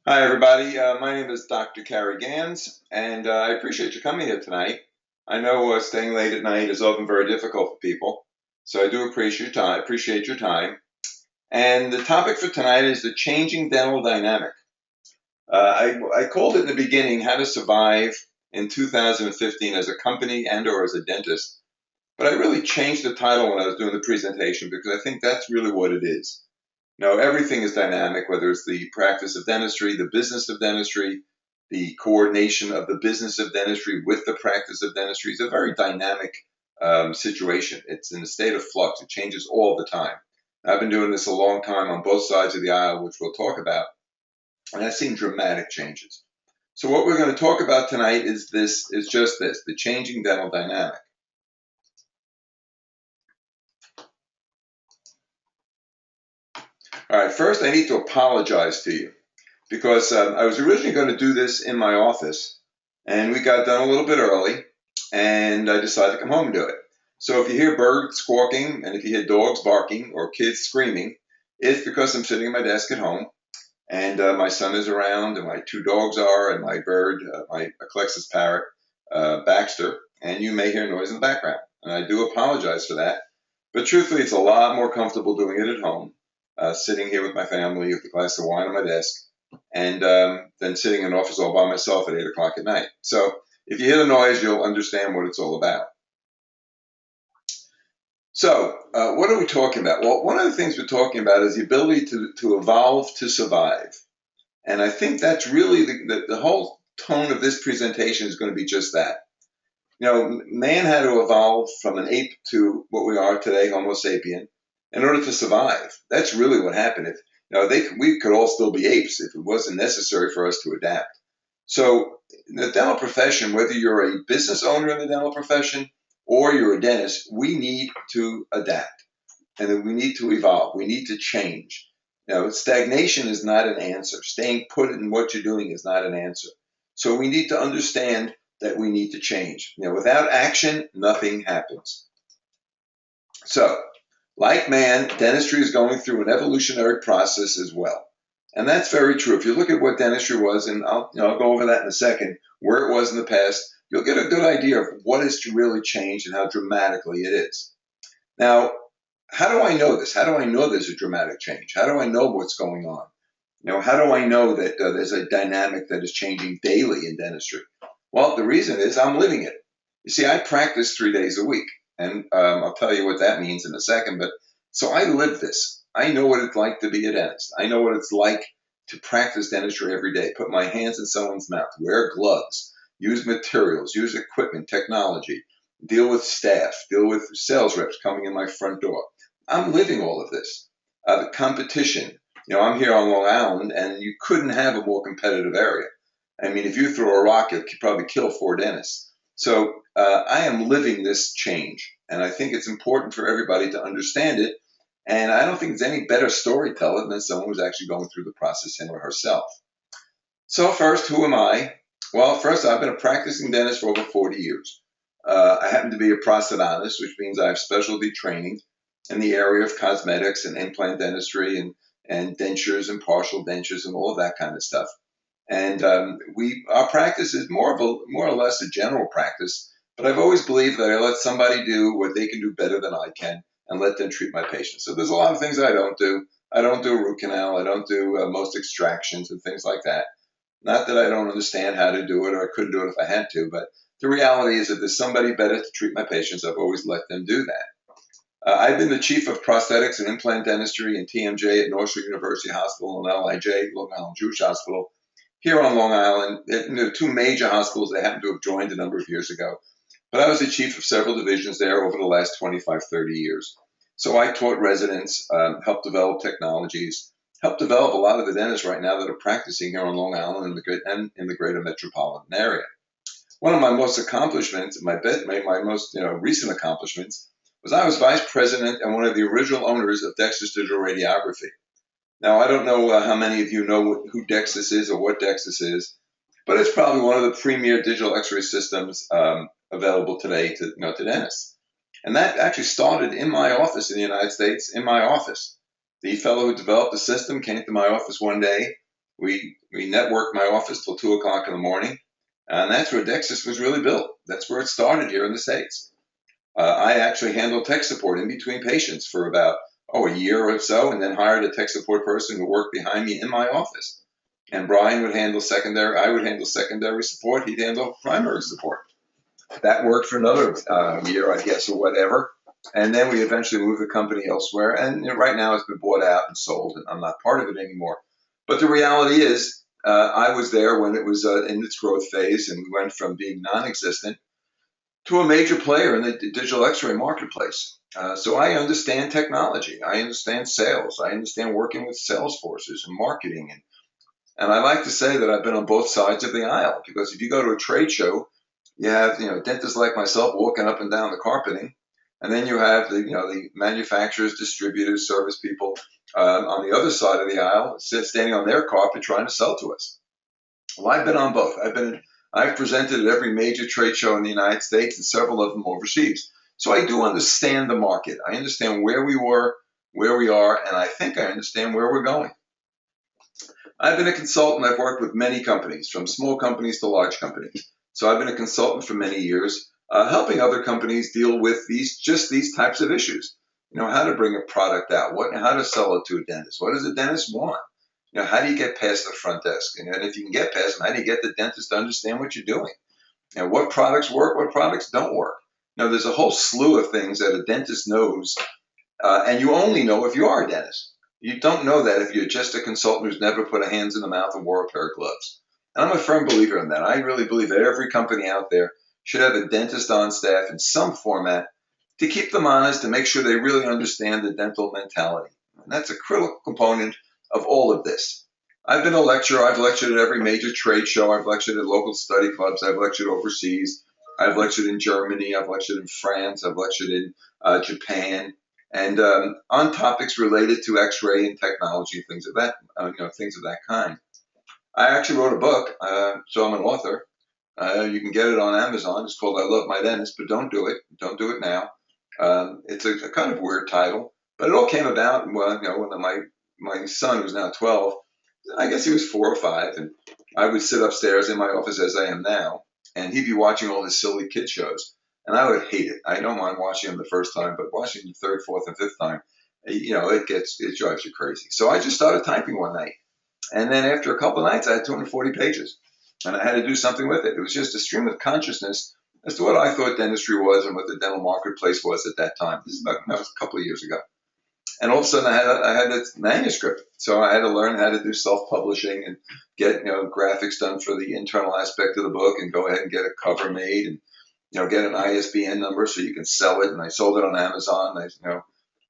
Hi, everybody. My name is Dr. Carrie Gans, and I appreciate you coming here tonight. I know staying late at night is often very difficult for people, so I do appreciate your time. And the topic for tonight is the changing dental dynamic. I called it in the beginning "How to Survive in 2015 as a company and/or as a dentist," but I really changed the title when I was doing the presentation because I think that's really what it is. No, everything is dynamic, whether it's the practice of dentistry, the business of dentistry, the coordination of the business of dentistry with the practice of dentistry. It's a very dynamic situation. It's in a state of flux. It changes all the time. I've been doing this a long time on both sides of the aisle, which we'll talk about, and I've seen dramatic changes. So what we're going to talk about tonight is just this, the changing dental dynamic. All right, first I need to apologize to you because I was originally going to do this in my office, and we got done a little bit early, and I decided to come home and do it. So if you hear birds squawking, and if you hear dogs barking or kids screaming, it's because I'm sitting at my desk at home, and my son is around, and my two dogs are, and my bird, my Alexis parrot, Baxter, and you may hear noise in the background. And I do apologize for that. But truthfully, it's a lot more comfortable doing it at home, sitting here with my family with a glass of wine on my desk, and then sitting in an office all by myself at 8 o'clock at night. So if you hear the noise, you'll understand what it's all about. So what are we talking about? Well, one of the things we're talking about is the ability to evolve to survive. And I think that's really the whole tone of this presentation is going to be just that. You know, man had to evolve from an ape to what we are today, Homo sapien, in order to survive. That's really what happened. If we could all still be apes if it wasn't necessary for us to adapt. So, in the dental profession, whether you're a business owner in the dental profession or you're a dentist, we need to adapt and then we need to evolve. We need to change. Stagnation is not an answer. Staying put in what you're doing is not an answer. So we need to understand that we need to change. Without action, nothing happens. So, like man, dentistry is going through an evolutionary process as well. And that's very true. If you look at what dentistry was, and I'll go over that in a second, where it was in the past, you'll get a good idea of what has really changed and how dramatically it is. Now, how do I know this? How do I know there's a dramatic change? How do I know what's going on? How do I know that there's a dynamic that is changing daily in dentistry? Well, the reason is I'm living it. You see, I practice 3 days a week, and I'll tell you what that means in a second. But so I live this. I know what it's like to be a dentist. I know what it's like to practice dentistry every day. Put my hands in someone's mouth, wear gloves, use materials, use equipment, technology, deal with staff, deal with sales reps coming in my front door. I'm living all of this. The competition. I'm here on Long Island, and you couldn't have a more competitive area. I mean, if you throw a rock, it could probably kill 4 dentists. So I am living this change, and I think it's important for everybody to understand it. And I don't think there's any better storyteller than someone who's actually going through the process him or herself. So first, who am I? Well, first, I've been a practicing dentist for over 40 years. I happen to be a prosthodontist, which means I have specialty training in the area of cosmetics and implant dentistry and dentures and partial dentures and all of that kind of stuff. And our practice is more or less a general practice, but I've always believed that I let somebody do what they can do better than I can and let them treat my patients. So there's a lot of things I don't do. I don't do a root canal. I don't do most extractions and things like that. Not that I don't understand how to do it or I couldn't do it if I had to, but the reality is that there's somebody better to treat my patients. I've always let them do that. I've been the chief of prosthetics and implant dentistry and TMJ at North Shore University Hospital and LIJ, Long Island Jewish Hospital, here on Long Island. There are two major hospitals that happened to have joined a number of years ago. But I was the chief of several divisions there over the last 25, 30 years. So I taught residents, helped develop technologies, helped develop a lot of the dentists right now that are practicing here on Long Island and in the greater metropolitan area. One of my most accomplishments, my most recent accomplishments, was I was vice president and one of the original owners of Dexter's Digital Radiography. Now, I don't know how many of you know who DEXIS is or what DEXIS is, but it's probably one of the premier digital X-ray systems available today to dentists. And that actually started in my office in the United States, in my office. The fellow who developed the system came to my office one day we networked my office till 2 o'clock in the morning, and that's where Dexis was really built. That's where it started here in the States. I actually handled tech support in between patients for about a year or so, and then hired a tech support person who worked behind me in my office. And Brian would handle secondary, I would handle secondary support, he'd handle primary support. That worked for another year, I guess, or whatever. And then we eventually moved the company elsewhere. And right now it's been bought out and sold, and I'm not part of it anymore. But the reality is, I was there when it was in its growth phase, and we went from being non-existent to a major player in the digital x-ray marketplace. So I understand technology. I understand sales. I understand working with sales forces and marketing. And I like to say that I've been on both sides of the aisle, because if you go to a trade show, you have, dentists like myself walking up and down the carpeting, and then you have the manufacturers, distributors, service people on the other side of the aisle, standing on their carpet trying to sell to us. Well, I've been on both. I've presented at every major trade show in the United States and several of them overseas. So I do understand the market. I understand where we were, where we are, and I think I understand where we're going. I've been a consultant. I've worked with many companies, from small companies to large companies. So I've been a consultant for many years, helping other companies deal with these types of issues. How to bring a product out, how to sell it to a dentist. What does a dentist want? How do you get past the front desk? And if you can get past them, how do you get the dentist to understand what you're doing? What products work, what products don't work? There's a whole slew of things that a dentist knows, and you only know if you are a dentist. You don't know that if you're just a consultant who's never put a hands in the mouth and wore a pair of gloves. And I'm a firm believer in that. I really believe that every company out there should have a dentist on staff in some format to keep them honest, to make sure they really understand the dental mentality. And that's a critical component of all of this. I've been a lecturer. I've lectured at every major trade show. I've lectured at local study clubs. I've lectured overseas. I've lectured in Germany. I've lectured in France. I've lectured in Japan, and on topics related to X-ray and technology, things of that kind. I actually wrote a book, so I'm an author. You can get it on Amazon. It's called "I Love My Dentist," but don't do it. Don't do it now. It's a kind of weird title, but it all came about when my son, who's now 12, I guess he was 4 or 5, and I would sit upstairs in my office as I am now, and he'd be watching all his silly kid shows, and I would hate it. I don't mind watching them the first time, but watching the third, fourth, and fifth time, it drives you crazy. So I just started typing one night, and then after a couple of nights, I had 240 pages, and I had to do something with it. It was just a stream of consciousness as to what I thought dentistry was and what the dental marketplace was at that time. That was a couple of years ago. And all of a sudden, I had this manuscript, so I had to learn how to do self-publishing and get graphics done for the internal aspect of the book, and go ahead and get a cover made, and get an ISBN number so you can sell it. And I sold it on Amazon.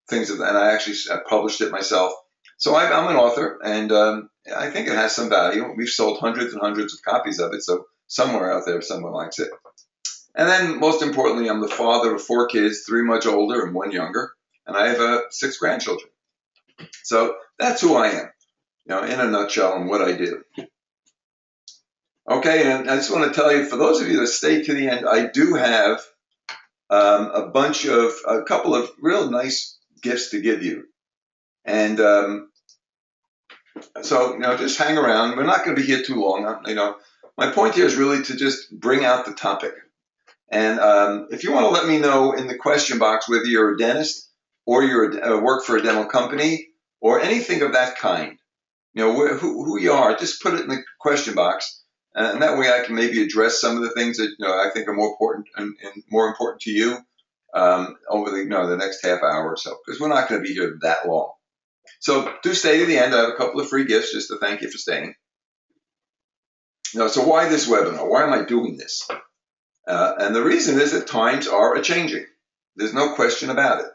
Things of that. And I actually published it myself. So I'm an author, and I think it has some value. We've sold hundreds and hundreds of copies of it, so somewhere out there, someone likes it. And then, most importantly, I'm the father of 4 kids, 3 much older and 1 younger. And I have 6 grandchildren. So that's who I am, in a nutshell, and what I do. Okay, and I just want to tell you, for those of you that stay to the end, I do have a couple of real nice gifts to give you. And so, just hang around. We're not going to be here too long. My point here is really to just bring out the topic. And if you want to let me know in the question box whether you're a dentist, or you work for a dental company, or anything of that kind, who you are, just put it in the question box, and that way I can maybe address some of the things that I think are more important and more important to you over the next half hour or so, because we're not going to be here that long. So do stay to the end. I have a couple of free gifts just to thank you for staying. So why this webinar? Why am I doing this? And the reason is that times are a-changing. There's no question about it.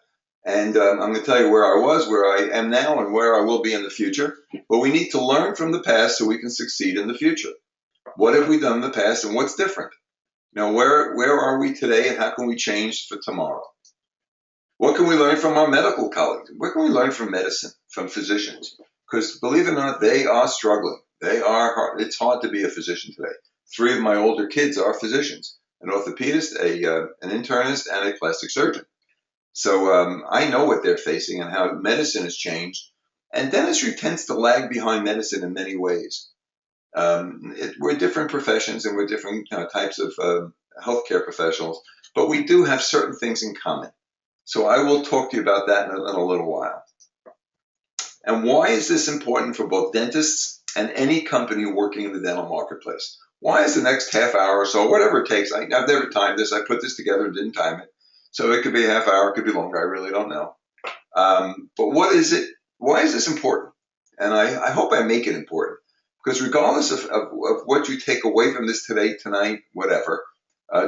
And I'm going to tell you where I was, where I am now, and where I will be in the future. But we need to learn from the past so we can succeed in the future. What have we done in the past, and what's different? Where are we today, and how can we change for tomorrow? What can we learn from our medical colleagues? What can we learn from medicine, from physicians? Because believe it or not, they are struggling. It's hard to be a physician today. 3 of my older kids are physicians: an orthopedist, an internist, and a plastic surgeon. So I know what they're facing and how medicine has changed And dentistry tends to lag behind medicine in many ways. We're different professions and we're different types of healthcare professionals, but we do have certain things in common. So I will talk to you about that in a little while. And why is this important for both dentists and any company working in the dental marketplace? Why is the next half hour or so, whatever it takes, I've never timed this, I put this together and didn't time it. So it could be a half hour, it could be longer, I really don't know. But what is it? Why is this important? And I hope I make it important. Because regardless of what you take away from this today, tonight, whatever,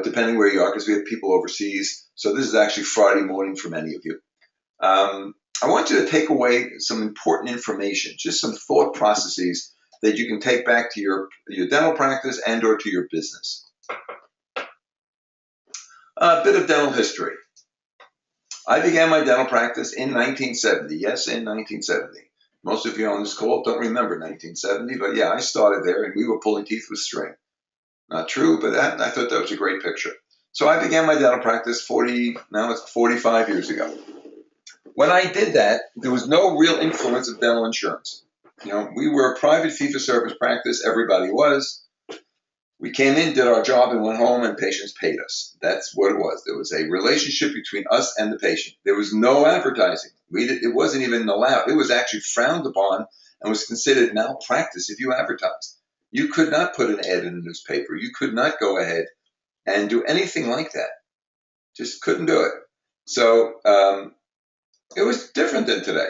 depending where you are, because we have people overseas, so this is actually Friday morning for many of you. I want you to take away some important information, just some thought processes that you can take back to your dental practice and or to your business. A bit of dental history. I began my dental practice in 1970. Yes, in 1970. Most of you on this call don't remember 1970, but yeah, I started there and we were pulling teeth with string. Not true, but I thought that was a great picture. So I began my dental practice 45 years ago. When I did that, there was no real influence of dental insurance. We were a private fee-for-service practice. Everybody was. We came in, did our job, and went home, and patients paid us. That's what it was. There was a relationship between us and the patient. There was no advertising. It wasn't even allowed. It was actually frowned upon and was considered malpractice if you advertised. You could not put an ad in a newspaper. You could not go ahead and do anything like that. Just couldn't do it. So it was different than today.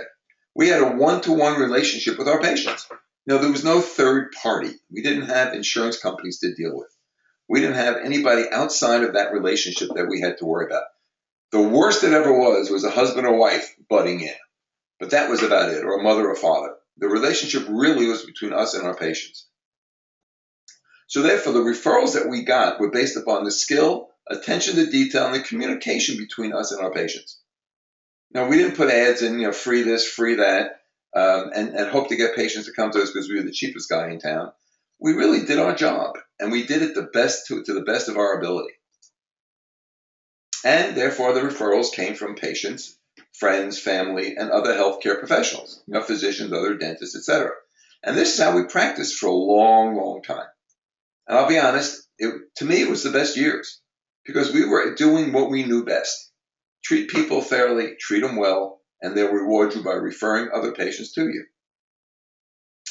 We had a one-to-one relationship with our patients. There was no third party. We didn't have insurance companies to deal with. We didn't have anybody outside of that relationship that we had to worry about. The worst it ever was a husband or wife butting in. But that was about it, or a mother or father. The relationship really was between us and our patients. So therefore, the referrals that we got were based upon the skill, attention to detail, and the communication between us and our patients. We didn't put ads in, free this, free that, and hope to get patients to come to us because we were the cheapest guy in town. We really did our job, and we did it to the best of our ability. And therefore, the referrals came from patients, friends, family, and other healthcare professionals, physicians, other dentists, etc. And this is how we practiced for a long, long time. And I'll be honest, to me, it was the best years because we were doing what we knew best. Treat people fairly, treat them well, and they'll reward you by referring other patients to you.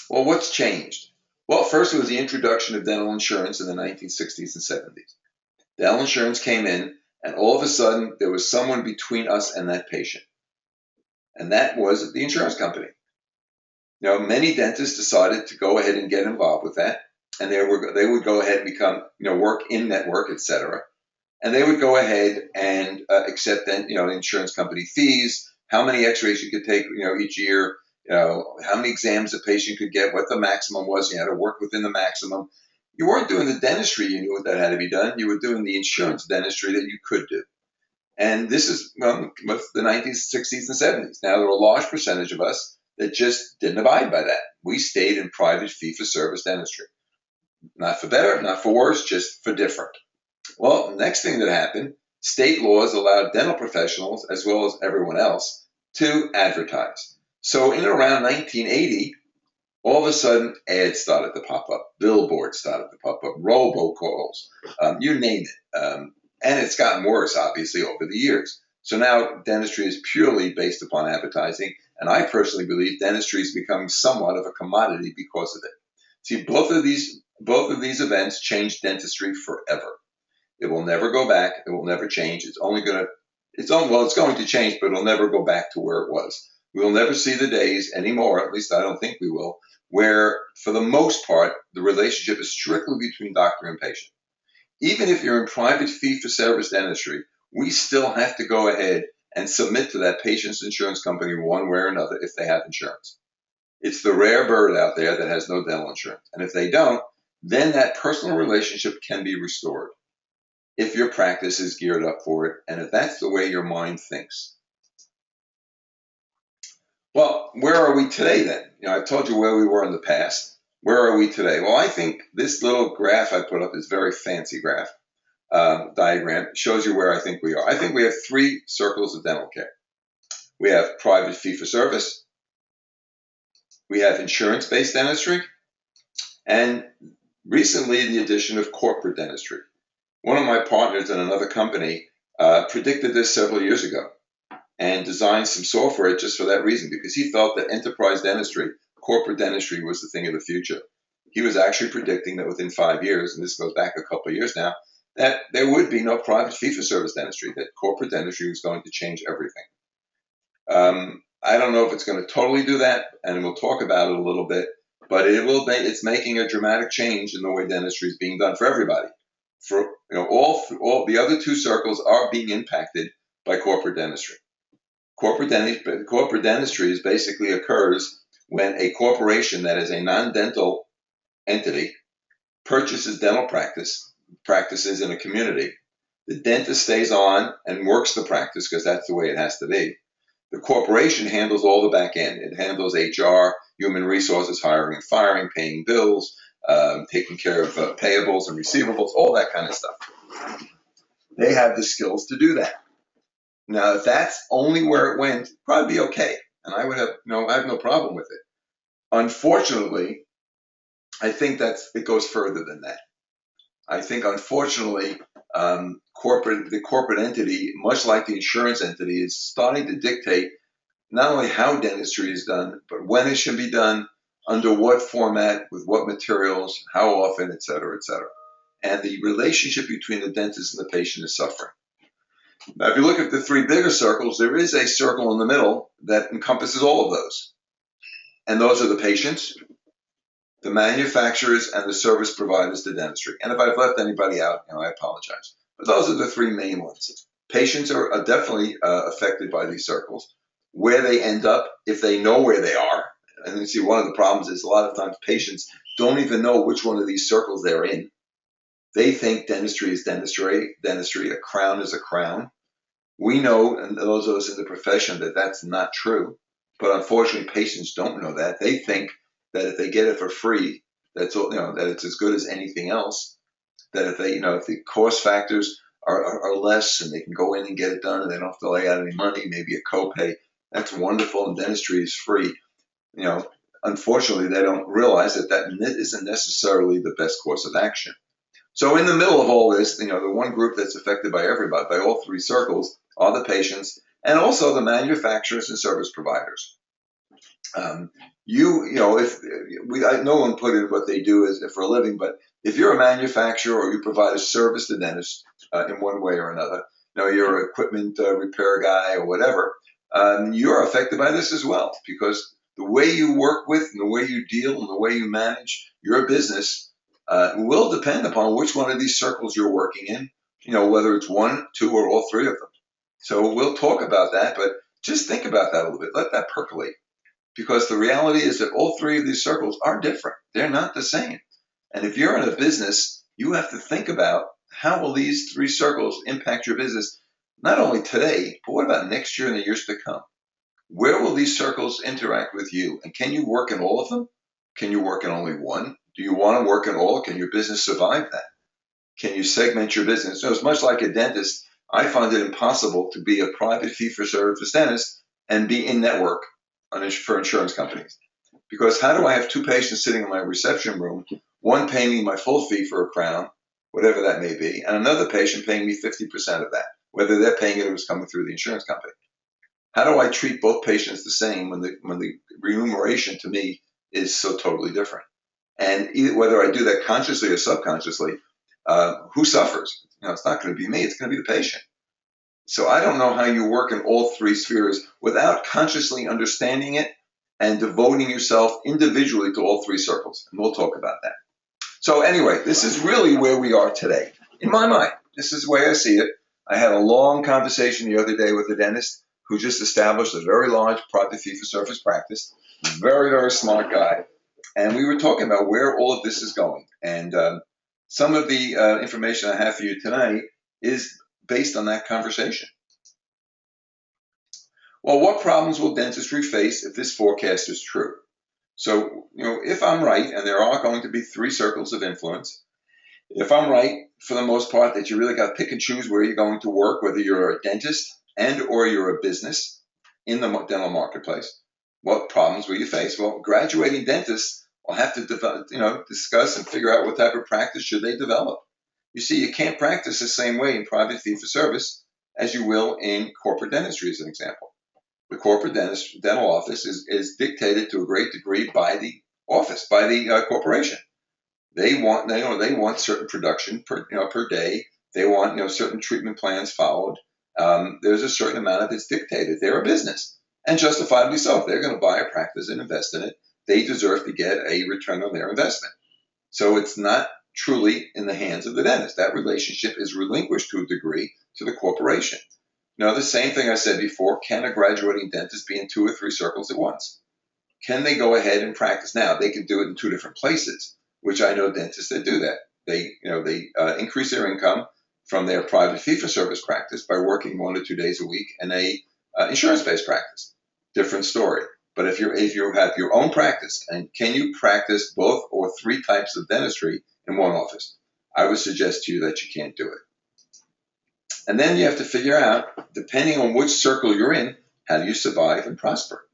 Well, what's changed? Well, first it was the introduction of dental insurance in the 1960s and 70s. Dental insurance came in, and all of a sudden there was someone between us and that patient. And that was the insurance company. Many dentists decided to go ahead and get involved with that, and they would go ahead and become, work in network, etc. And they would go ahead and accept the insurance company fees, how many x-rays you could take, each year, how many exams a patient could get, what the maximum was. You had to work within the maximum. You weren't doing the dentistry you knew that had to be done. You were doing the insurance dentistry that you could do. And this is with the 1960s and 70s. Now, there were a large percentage of us that just didn't abide by that. We stayed in private fee-for-service dentistry. Not for better, not for worse, just for different. Well, the next thing that happened, state laws allowed dental professionals, as well as everyone else, to advertise. So in around 1980, all of a sudden, ads started to pop up, billboards started to pop up, robocalls, you name it. And it's gotten worse, obviously, over the years. So now dentistry is purely based upon advertising, and I personally believe dentistry is becoming somewhat of a commodity because of it. See, both of these events changed dentistry forever. It will never go back. It will never change. It's going to change, but it'll never go back to where it was. We will never see the days anymore, at least I don't think we will, where for the most part, the relationship is strictly between doctor and patient. Even if you're in private fee-for-service dentistry, we still have to go ahead and submit to that patient's insurance company one way or another if they have insurance. It's the rare bird out there that has no dental insurance. And if they don't, then that personal relationship can be restored if your practice is geared up for it, and if that's the way your mind thinks. Well, where are we today then? I told you where we were in the past. Where are we today? Well, I think this little graph I put up is a very fancy graph, diagram. It shows you where I think we are. I think we have three circles of dental care. We have private fee-for-service, We have insurance-based dentistry, and recently the addition of corporate dentistry. One of my partners in another company predicted this several years ago and designed some software just for that reason, because he felt that enterprise dentistry, corporate dentistry, was the thing of the future. He was actually predicting that within 5 years, and this goes back a couple of years now, that there would be no private fee-for-service dentistry, that corporate dentistry was going to change everything. I don't know if it's going to totally do that, and we'll talk about it a little bit, but it's making a dramatic change in the way dentistry is being done for everybody. For all the other two circles are being impacted by corporate dentistry. Corporate dentistry is basically occurs when a corporation that is a non-dental entity purchases dental practices in a community. The dentist stays on and works the practice because that's the way it has to be. The corporation handles all the back end. It handles HR, human resources, hiring and firing, paying bills, taking care of payables and receivables, all that kind of stuff. They have the skills to do that. Now, if that's only where it went, probably be okay, and I have no problem with it. Unfortunately, I think it goes further than that. I think, unfortunately, the corporate entity, much like the insurance entity, is starting to dictate not only how dentistry is done, but when it should be done, under what format, with what materials, how often, et cetera, et cetera. And the relationship between the dentist and the patient is suffering. Now, if you look at the three bigger circles, there is a circle in the middle that encompasses all of those. And those are the patients, the manufacturers, and the service providers to dentistry. And if I've left anybody out, I apologize. But those are the three main ones. Patients are definitely affected by these circles. Where they end up, if they know where they are, and you see one of the problems is a lot of times patients don't even know which one of these circles they're in. They think dentistry is dentistry, a crown is a crown. We know, and those of us in the profession, that that's not true. But unfortunately, patients don't know that. They think that if they get it for free, that's all, that it's as good as anything else. That if the cost factors are less and they can go in and get it done and they don't have to lay out any money, maybe a copay, that's wonderful, and dentistry is free. Unfortunately, they don't realize that isn't necessarily the best course of action. So in the middle of all this, the one group that's affected by everybody, by all three circles, are the patients and also the manufacturers and service providers. No one put in what they do for a living, but if you're a manufacturer or you provide a service to dentists in one way or another, you're an equipment repair guy or whatever, you're affected by this as well, because the way you work with and the way you deal and the way you manage your business will depend upon which one of these circles you're working in, whether it's one, two, or all three of them. So we'll talk about that, but just think about that a little bit. Let that percolate, because the reality is that all three of these circles are different. They're not the same. And if you're in a business, you have to think about how will these three circles impact your business, not only today, but what about next year and the years to come? Where will these circles interact with you? And can you work in all of them? Can you work in only one? Do you want to work in all? Can your business survive that? Can you segment your business? As much like a dentist, I find it impossible to be a private fee-for-service dentist and be in network for insurance companies. Because how do I have two patients sitting in my reception room, one paying me my full fee for a crown, whatever that may be, and another patient paying me 50% of that, whether they're paying it or it's coming through the insurance company? How do I treat both patients the same when the remuneration to me is so totally different? And whether I do that consciously or subconsciously, who suffers? It's not going to be me, it's going to be the patient. So I don't know how you work in all three spheres without consciously understanding it and devoting yourself individually to all three circles. And we'll talk about that. So anyway, this is really where we are today. In my mind, this is the way I see it. I had a long conversation the other day with a dentist who just established a very large private fee-for-service practice. Very, very smart guy. And we were talking about where all of this is going. And some of the information I have for you tonight is based on that conversation. Well, what problems will dentistry face if this forecast is true? So, if I'm right, and there are going to be three circles of influence, if I'm right, for the most part, that you really got to pick and choose where you're going to work, whether you're a dentist and or you're a business in the dental marketplace, What problems will you face? Well, graduating dentists will have to discuss and figure out what type of practice should they develop. You see, you can't practice the same way in private fee-for-service as you will in corporate dentistry, as an example. The corporate dental office is dictated to a great degree by the office, by the corporation. They want certain production per day. They want certain treatment plans followed. There's a certain amount of it's dictated. They're a business, and justifiably so. If they're going to buy a practice and invest in it, they deserve to get a return on their investment. So it's not truly in the hands of the dentist. That relationship is relinquished to a degree to the corporation. Now, the same thing I said before, can a graduating dentist be in 2 or 3 circles at once? Can they go ahead and practice? Now, they can do it in 2 different places, which I know dentists that do that. They increase their income from their private fee-for-service practice by working 1 to 2 days a week in a insurance-based practice. Different story. But if you have your own practice, and can you practice both or 3 types of dentistry in one office? I would suggest to you that you can't do it. And then you have to figure out, depending on which circle you're in, how do you survive and prosper?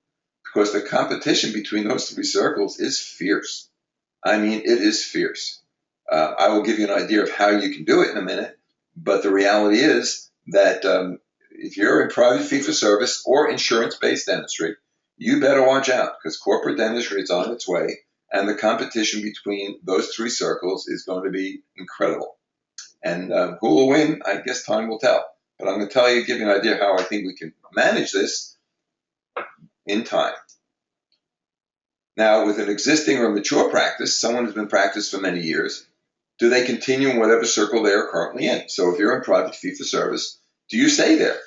Because the competition between those 3 circles is fierce. I mean, it is fierce. I will give you an idea of how you can do it in a minute, but the reality is that if you're in private fee-for-service or insurance-based dentistry, you better watch out, because corporate dentistry is on its way, and the competition between those 3 circles is going to be incredible. And who will win, I guess time will tell. But I'm going to give you an idea how I think we can manage this in time. Now, with an existing or mature practice, someone who's been practiced for many years, do they continue in whatever circle they are currently in? So if you're in private fee-for-service, do you stay there?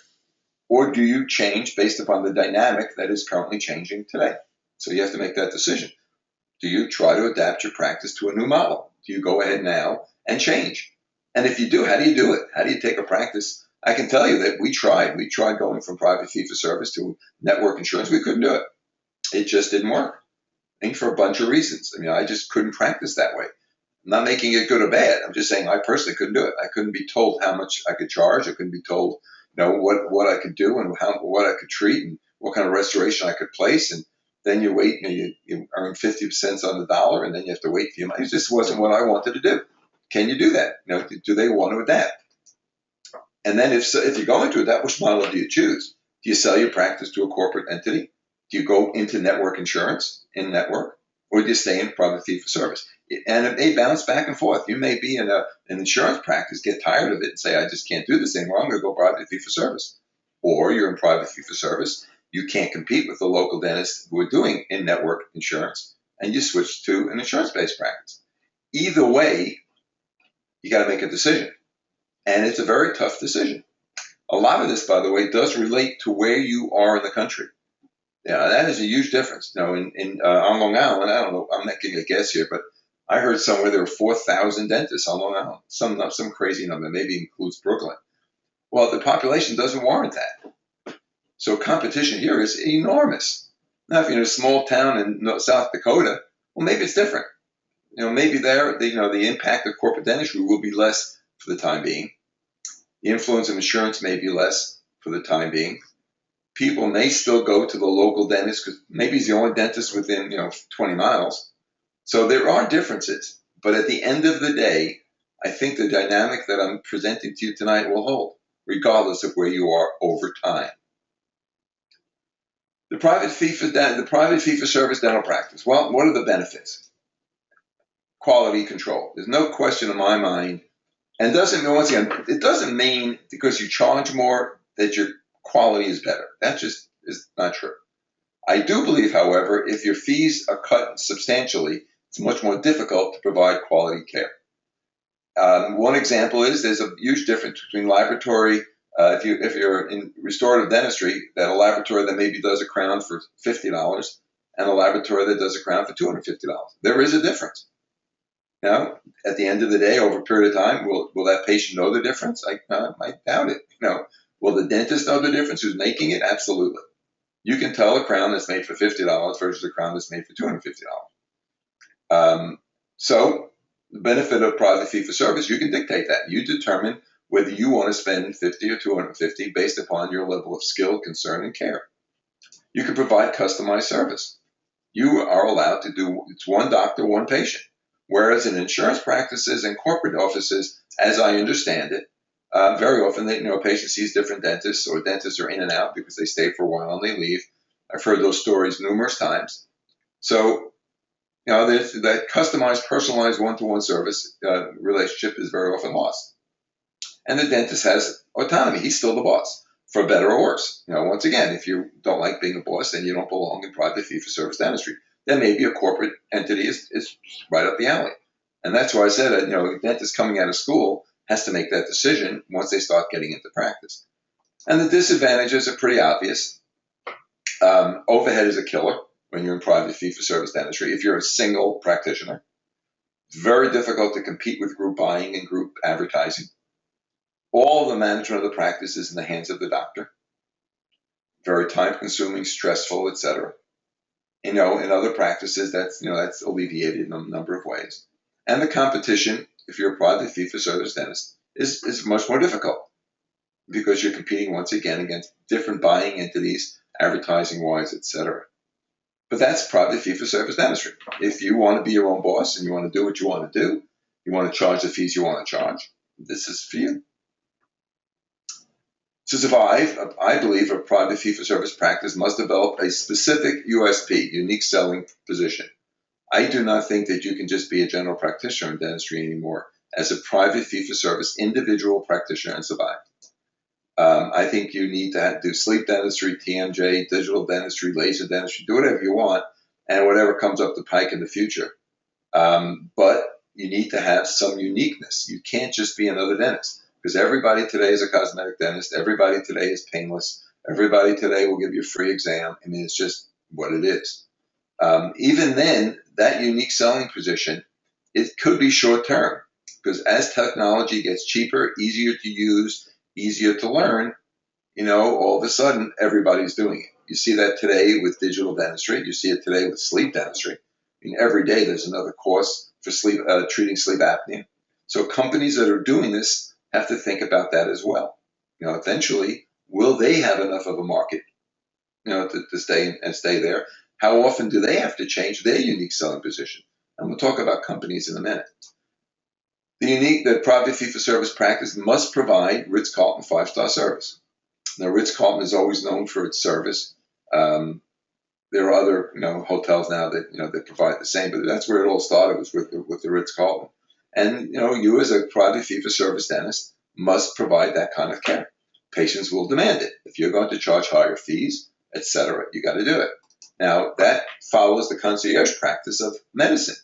Or do you change based upon the dynamic that is currently changing today? So you have to make that decision. Do you try to adapt your practice to a new model? Do you go ahead now and change? And if you do, how do you do it? How do you take a practice? I can tell you that we tried. We tried going from private fee-for-service to network insurance. We couldn't do it. It just didn't work. I think for a bunch of reasons. I mean, I just couldn't practice that way. I'm not making it good or bad. I'm just saying I personally couldn't do it. I couldn't be told how much I could charge. I couldn't be told, what I could do and what I could treat and what kind of restoration I could place. And then you wait, you earn 50 cents on the dollar, and then you have to wait for your money. It just wasn't what I wanted to do. Can you do that? Do they want to adapt? And then if you're going to adapt, which model do you choose? Do you sell your practice to a corporate entity? Do you go into network insurance in network, or do you stay in private fee-for-service? And it may bounce back and forth. You may be in an insurance practice, get tired of it, and say, I just can't do this anymore. I'm going to go private fee-for-service. Or you're in private fee-for-service. You can't compete with the local dentists who are doing in-network insurance, and you switch to an insurance-based practice. Either way, you got to make a decision. And it's a very tough decision. A lot of this, by the way, does relate to where you are in the country. Yeah, that is a huge difference. On Long Island, I don't know, I'm not giving a guess here, but I heard somewhere there were 4,000 dentists on Long Island. Some crazy number, maybe includes Brooklyn. Well, the population doesn't warrant that. So competition here is enormous. Now, if you're in a small town in South Dakota, well, maybe it's different. Maybe there, the impact of corporate dentistry will be less for the time being. The influence of insurance may be less for the time being. People may still go to the local dentist because maybe he's the only dentist within 20 miles. So there are differences. But at the end of the day, I think the dynamic that I'm presenting to you tonight will hold, regardless of where you are over time. The private fee-for-service dental practice. Well, what are the benefits? Quality control. There's no question in my mind. And it doesn't mean because you charge more that your quality is better. That just is not true. I do believe, however, if your fees are cut substantially, it's much more difficult to provide quality care. One example is there's a huge difference between laboratory. If you're in restorative dentistry, that a laboratory that maybe does a crown for $50 and a laboratory that does a crown for $250. There is a difference. Now, at the end of the day, over a period of time, will that patient know the difference? I doubt it. Will the dentist know the difference who's making it? Absolutely. You can tell a crown that's made for $50 versus a crown that's made for $250. So the benefit of private fee-for-service, you can dictate that. You determine whether you want to spend $50 or $250 based upon your level of skill, concern, and care. You can provide customized service. You are allowed to do, it's one doctor, one patient. Whereas in insurance practices and corporate offices, as I understand it, very often a patient sees different dentists, or dentists are in and out because they stay for a while and they leave. I've heard those stories numerous times. So, there's that customized, personalized one-to-one service relationship is very often lost. And the dentist has autonomy. He's still the boss, for better or worse. Once again, if you don't like being a boss, then you don't belong in private fee-for-service dentistry. Then maybe a corporate entity is right up the alley. And that's why I said, a dentist coming out of school has to make that decision once they start getting into practice. And the disadvantages are pretty obvious. Overhead is a killer when you're in private fee-for-service dentistry. If you're a single practitioner, it's very difficult to compete with group buying and group advertising. All the management of the practice is in the hands of the doctor. Very time-consuming, stressful, etc. In other practices, that's alleviated in a number of ways. And the competition, if you're a private fee-for-service dentist, is much more difficult because you're competing once again against different buying entities, advertising-wise, etc. But that's private fee-for-service dentistry. If you want to be your own boss and you want to do what you want to do, you want to charge the fees you want to charge, this is for you. To survive, I believe a private fee-for-service practice must develop a specific USP, unique selling position. I do not think that you can just be a general practitioner in dentistry anymore as a private fee-for-service individual practitioner and survive. I think you need to do sleep dentistry, TMJ, digital dentistry, laser dentistry, do whatever you want, and whatever comes up the pike in the future. But you need to have some uniqueness. You can't just be another dentist, because everybody today is a cosmetic dentist. Everybody today is painless. Everybody today will give you a free exam. I mean, it's just what it is. Even then, that unique selling position, it could be short term, because as technology gets cheaper, easier to use, easier to learn, all of a sudden everybody's doing it. You see that today with digital dentistry. You see it today with sleep dentistry. I mean, every day there's another course for treating sleep apnea. So companies that are doing this have to think about that as well. Eventually, will they have enough of a market, to stay there? How often do they have to change their unique selling position? And we'll talk about companies in a minute. The private fee-for-service practice must provide Ritz-Carlton 5-star service. Now, Ritz-Carlton is always known for its service. There are other, hotels now that provide the same, but that's where it all started, was with the Ritz-Carlton. And, you as a private fee-for-service dentist must provide that kind of care. Patients will demand it. If you're going to charge higher fees, etc., you got to do it. Now, that follows the concierge practice of medicine.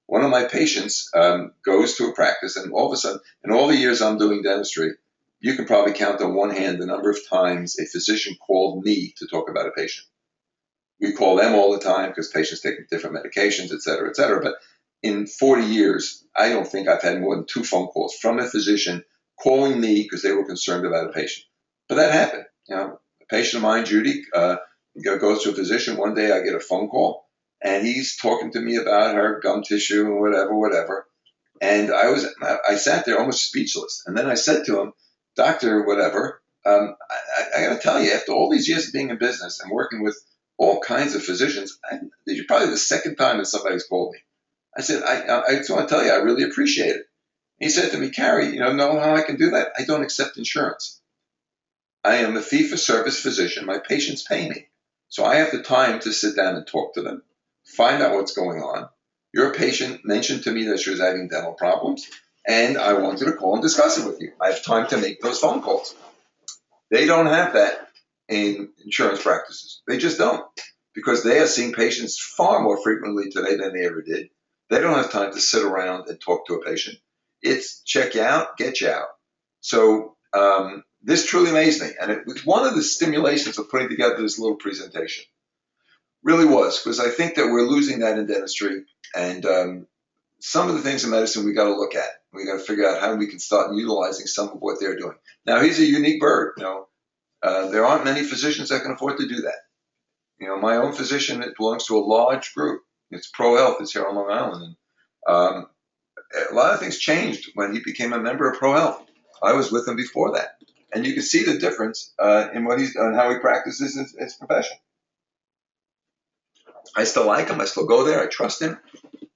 One of my patients goes to a practice, and all of a sudden, in all the years I'm doing dentistry, you can probably count on one hand the number of times a physician called me to talk about a patient. We call them all the time because patients take different medications, et cetera, et cetera. But in 40 years, I don't think I've had more than 2 phone calls from a physician calling me because they were concerned about a patient. But that happened. A patient of mine, Judy, goes to a physician. One day I get a phone call, and he's talking to me about her gum tissue and whatever. And I sat there almost speechless. And then I said to him, Doctor, whatever, I got to tell you, after all these years of being in business and working with all kinds of physicians, this is probably the second time that somebody's called me. I said, I just want to tell you, I really appreciate it. He said to me, Carrie, know how I can do that? I don't accept insurance. I am a fee-for-service physician. My patients pay me. So I have the time to sit down and talk to them, find out what's going on. Your patient mentioned to me that she was having dental problems, and I wanted to call and discuss it with you. I have time to make those phone calls. They don't have that in insurance practices. They just don't, because they are seeing patients far more frequently today than they ever did. They don't have time to sit around and talk to a patient. It's check you out, get you out. So this truly amazed me, and it was one of the stimulations of putting together this little presentation. Really was, because I think that we're losing that in dentistry, and some of the things in medicine we got to look at. We got to figure out how we can start utilizing some of what they're doing. Now, he's a unique bird. There aren't many physicians that can afford to do that. My own physician, it belongs to a large group. It's Pro Health. It's here on Long Island. And a lot of things changed when he became a member of Pro Health. I was with him before that. And you can see the difference in what he's done, how he practices his profession. I still like him. I still go there. I trust him,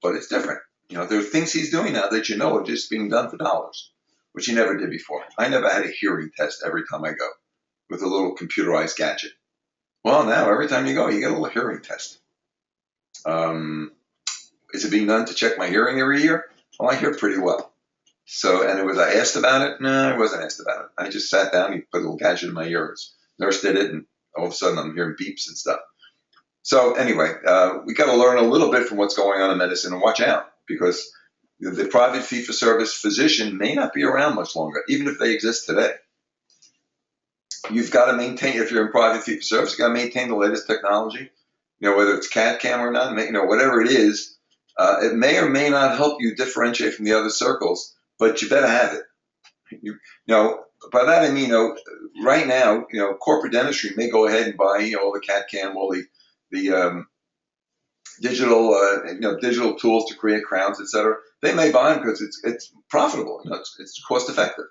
but it's different. There are things he's doing now that are just being done for dollars, which he never did before. I never had a hearing test every time I go with a little computerized gadget. Well, now every time you go, you get a little hearing test. Is it being done to check my hearing every year? Well, I hear pretty well. So, and I asked about it? No, I wasn't asked about it. I just sat down and put a little gadget in my ears. Nurse did it, and all of a sudden I'm hearing beeps and stuff. So anyway, we got to learn a little bit from what's going on in medicine and watch out, because the private fee-for-service physician may not be around much longer, even if they exist today. You've got to maintain, if you're in private fee-for-service, you've got to maintain the latest technology, whether it's CAD/CAM or not, whatever it is. It may or may not help you differentiate from the other circles, but you better have it. By that I mean, right now, corporate dentistry may go ahead and buy, all the CAD/CAM, all the digital tools to create crowns, etc. They may buy them because it's profitable. It's cost effective.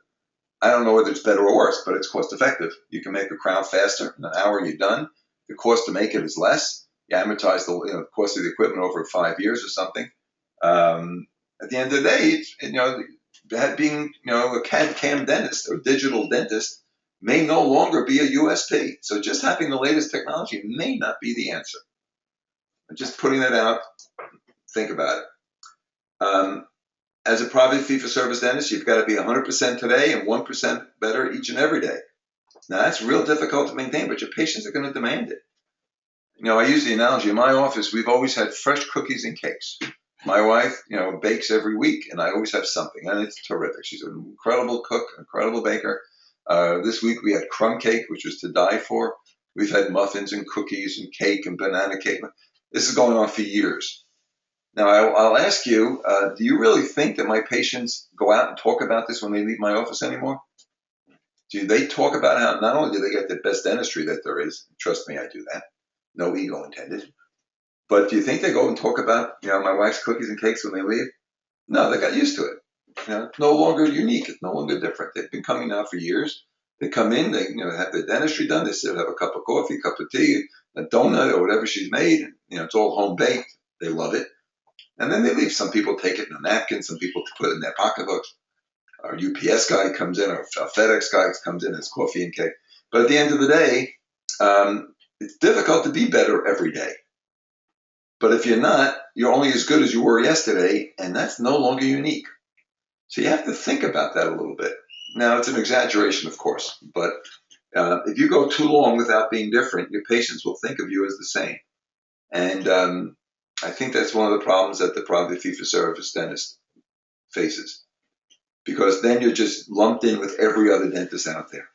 I don't know whether it's better or worse, but it's cost effective. You can make a crown faster. In an hour, you're done. The cost to make it is less. You amortize the cost of the equipment over 5 years or something. At the end of the day, being a CAD/CAM dentist or digital dentist may no longer be a USP. So just having the latest technology may not be the answer. I'm just putting that out. Think about it. As a private fee-for-service dentist, you've got to be 100% today and 1% better each and every day. Now, that's real difficult to maintain, but your patients are going to demand it. I use the analogy, in my office, we've always had fresh cookies and cakes. My wife, bakes every week, and I always have something, and it's terrific. She's an incredible cook, incredible baker. This week we had crumb cake, which was to die for. We've had muffins and cookies and cake and banana cake. This is going on for years. Now, I'll ask you, do you really think that my patients go out and talk about this when they leave my office anymore? Do they talk about how not only do they get the best dentistry that there is, trust me, I do that, no ego intended, but do you think they go and talk about, my wife's cookies and cakes when they leave? No, they got used to it. It's no longer unique. It's no longer different. They've been coming now for years. They come in, they have their dentistry done. They sit, have a cup of coffee, cup of tea, a donut, or whatever she's made. It's all home baked. They love it. And then they leave. Some people take it in a napkin. Some people put it in their pocketbooks. Our UPS guy comes in, or a FedEx guy comes in, has coffee and cake. But at the end of the day, it's difficult to be better every day. But if you're not, you're only as good as you were yesterday, and that's no longer unique. So you have to think about that a little bit. Now, it's an exaggeration, of course, but if you go too long without being different, your patients will think of you as the same. And I think that's one of the problems that the private fee-for-service dentist faces, because then you're just lumped in with every other dentist out there.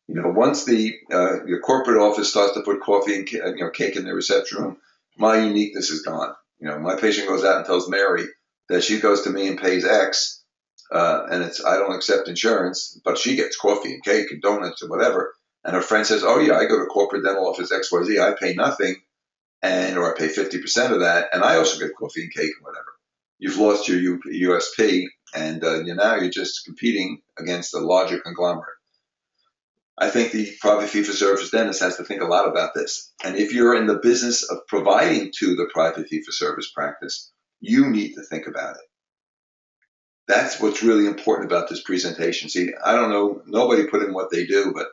Once your corporate office starts to put coffee and cake in their reception room, my uniqueness is gone. My patient goes out and tells Mary that she goes to me and pays X, and I don't accept insurance, but she gets coffee and cake and donuts and whatever. And her friend says, oh yeah, I go to corporate dental office XYZ, I pay nothing, or I pay 50% of that, and I also get coffee and cake and whatever. You've lost your USP, and now you're just competing against a larger conglomerate. I think the private fee-for-service dentist has to think a lot about this. And if you're in the business of providing to the private fee-for-service practice, you need to think about it. That's what's really important about this presentation. See, I don't know, nobody put in what they do, but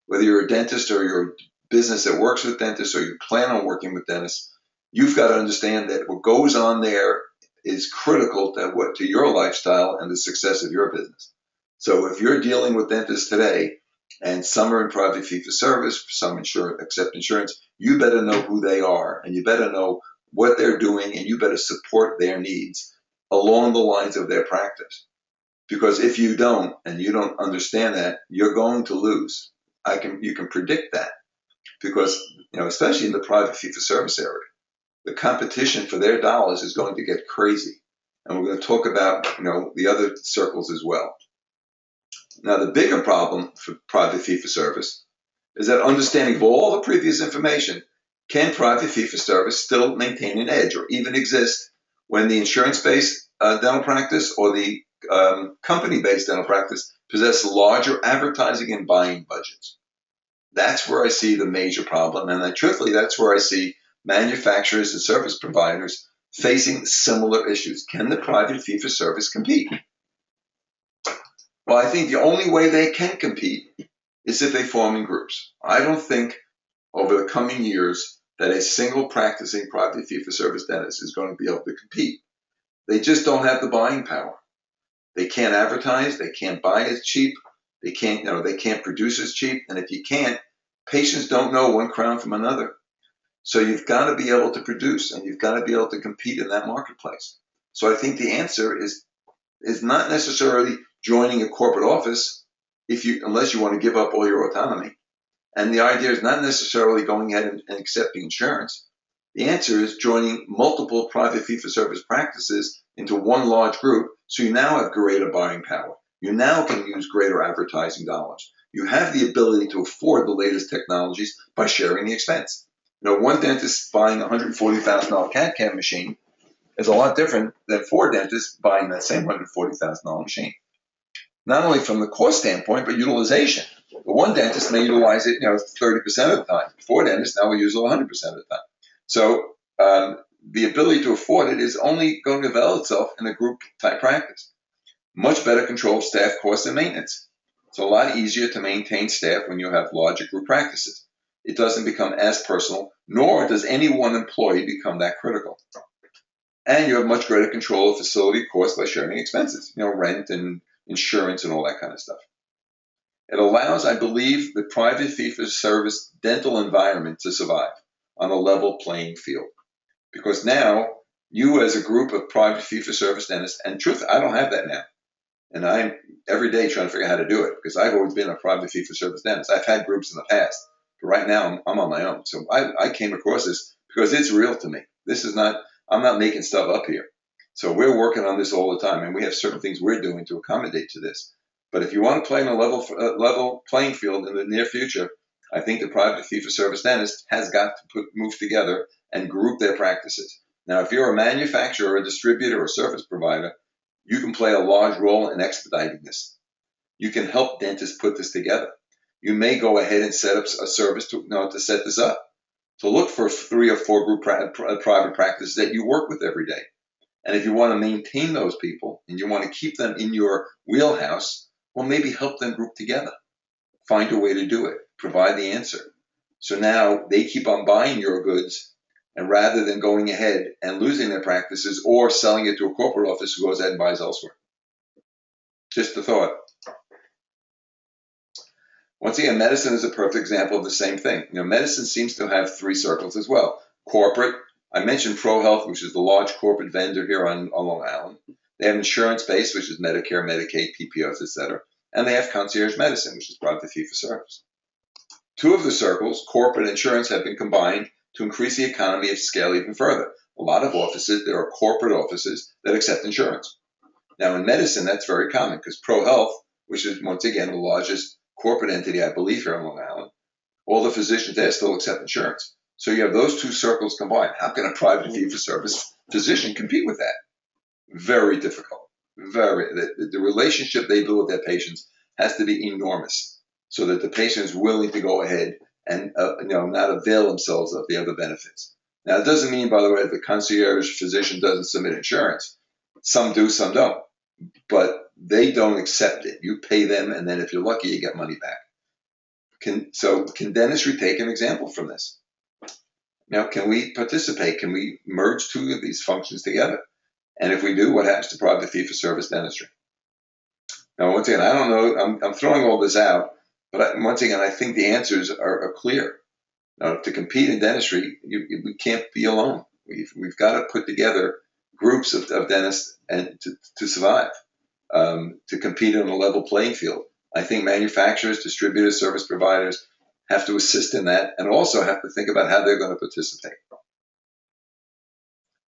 whether you're a dentist or you're a business that works with dentists or you plan on working with dentists, you've got to understand that what goes on there is critical to your lifestyle and the success of your business. So if you're dealing with dentists today, and some are in private fee-for-service, some accept insurance, you better know who they are, and you better know what they're doing, and you better support their needs along the lines of their practice. Because if you don't, and you don't understand that, you're going to lose. You can predict that, because especially in the private fee-for-service area, the competition for their dollars is going to get crazy, and we're going to talk about the other circles as well. Now, the bigger problem for private fee-for-service is that understanding of all the previous information, can private fee-for-service still maintain an edge or even exist when the insurance-based dental practice or the company-based dental practice possess larger advertising and buying budgets? That's where I see the major problem, and truthfully, that's where I see manufacturers and service providers facing similar issues. Can the private fee-for-service compete? Well, I think the only way they can compete is if they form in groups. I don't think over the coming years that a single practicing private fee-for-service dentist is going to be able to compete. They just don't have the buying power. They can't advertise, they can't buy as cheap, they can't produce as cheap, and if you can't, patients don't know one crown from another. So you've got to be able to produce, and you've got to be able to compete in that marketplace. So I think the answer is not necessarily joining a corporate office unless you want to give up all your autonomy. And the idea is not necessarily going ahead and accepting insurance. The answer is joining multiple private fee-for-service practices into one large group, so you now have greater buying power. You now can use greater advertising dollars. You have the ability to afford the latest technologies by sharing the expense. One dentist buying a $140,000 CAD/CAM machine is a lot different than 4 dentists buying that same $140,000 machine. Not only from the cost standpoint, but utilization. The one dentist may utilize it, 30% of the time. 4 dentists now will use it 100% of the time. So the ability to afford it is only going to develop itself in a group type practice. Much better control of staff costs and maintenance. It's a lot easier to maintain staff when you have larger group practices. It doesn't become as personal, nor does any one employee become that critical. And you have much greater control of facility costs by sharing expenses, rent and insurance and all that kind of stuff. It allows, I believe, the private fee-for-service dental environment to survive on a level playing field. Because now, you as a group of private fee-for-service dentists, and truth, I don't have that now. And I'm every day trying to figure out how to do it, because I've always been a private fee-for-service dentist. I've had groups in the past, but right now I'm on my own. So I came across this because it's real to me. I'm not making stuff up here. So we're working on this all the time, and we have certain things we're doing to accommodate to this. But if you want to play in a level playing field in the near future, I think the private fee-for-service dentist has got to move together and group their practices. Now, if you're a manufacturer, a distributor, or service provider, you can play a large role in expediting this. You can help dentists put this together. You may go ahead and set up a service to set this up. To look for 3 or 4 group private practices that you work with every day. And if you want to maintain those people and you want to keep them in your wheelhouse, well, maybe help them group together. Find a way to do it. Provide the answer. So now they keep on buying your goods, and rather than going ahead and losing their practices or selling it to a corporate office who goes ahead and buys elsewhere. Just a thought. Once again, medicine is a perfect example of the same thing. Medicine seems to have 3 circles as well. Corporate, I mentioned ProHealth, which is the large corporate vendor here on Long Island. They have insurance-based, which is Medicare, Medicaid, PPOs, etc. And they have concierge medicine, which is private fee-for-service. 2 of the circles, corporate and insurance, have been combined to increase the economy of scale even further. A lot of offices, there are corporate offices that accept insurance. Now in medicine, that's very common because ProHealth, which is once again the largest corporate entity, I believe, here on Long Island, all the physicians there still accept insurance. So you have those 2 circles combined. How can a private fee-for-service physician compete with that? Very difficult. The relationship they build with their patients has to be enormous so that the patient is willing to go ahead and not avail themselves of the other benefits. Now, it doesn't mean, by the way, that the concierge physician doesn't submit insurance. Some do, some don't. But they don't accept it. You pay them, and then if you're lucky, you get money back. Can dentistry take an example from this? Now, can we participate? Can we merge 2 of these functions together? And if we do, what happens to private fee-for-service dentistry? Now, once again, I don't know. I'm throwing all this out, but once again, I think the answers are clear. Now, to compete in dentistry, we can't be alone. We've got to put together groups of dentists and to survive, to compete on a level playing field. I think manufacturers, distributors, service providers have to assist in that and also have to think about how they're going to participate.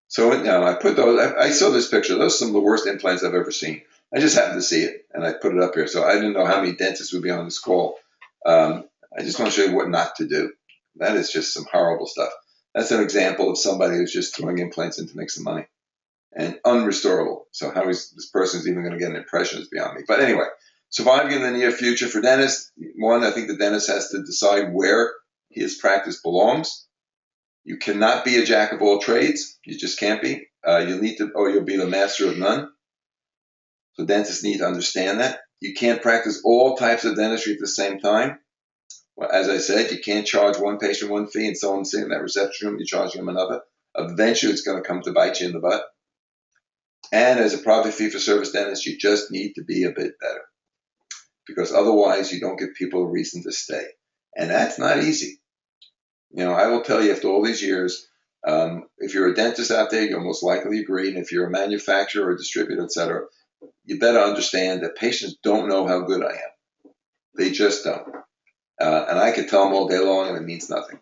So now I saw this picture. Those are some of the worst implants I've ever seen. I just happened to see it and I put it up here. So I didn't know how many dentists would be on this call. I just want to show you what not to do. That is just some horrible stuff. That's an example of somebody who's just throwing implants in to make some money and unrestorable. So how this person is even going to get an impression is beyond me. But anyway, surviving in the near future for dentists, 1, I think the dentist has to decide where his practice belongs. You cannot be a jack of all trades. You just can't be. You need to, or you'll be the master of none. So dentists need to understand that. You can't practice all types of dentistry at the same time. Well, as I said, you can't charge one patient one fee and someone sitting in that reception room, you're charging them another. Eventually, it's going to come to bite you in the butt. And as a private fee-for-service dentist, you just need to be a bit better, because otherwise you don't give people a reason to stay. And that's not easy. I will tell you, after all these years, if you're a dentist out there, you'll most likely agree. And if you're a manufacturer or a distributor, etc., you better understand that patients don't know how good I am. They just don't. And I could tell them all day long, and it means nothing.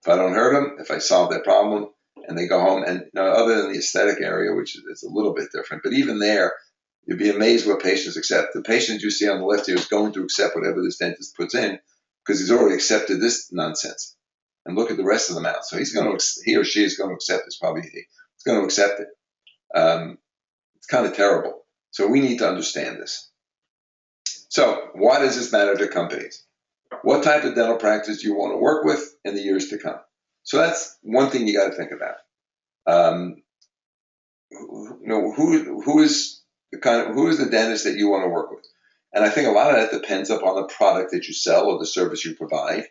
If I don't hurt them, if I solve their problem, and they go home, and other than the aesthetic area, which is a little bit different, but even there, you'd be amazed what patients accept. The patient you see on the left here is going to accept whatever this dentist puts in, because he's already accepted this nonsense. And look at the rest of the mouth. So he or she is going to accept this. Probably he's going to accept it. It's kind of terrible. So we need to understand this. So why does this matter to companies? What type of dental practice do you want to work with in the years to come? So that's one thing you got to think about. Who is the dentist that you want to work with? And I think a lot of that depends upon the product that you sell or the service you provide.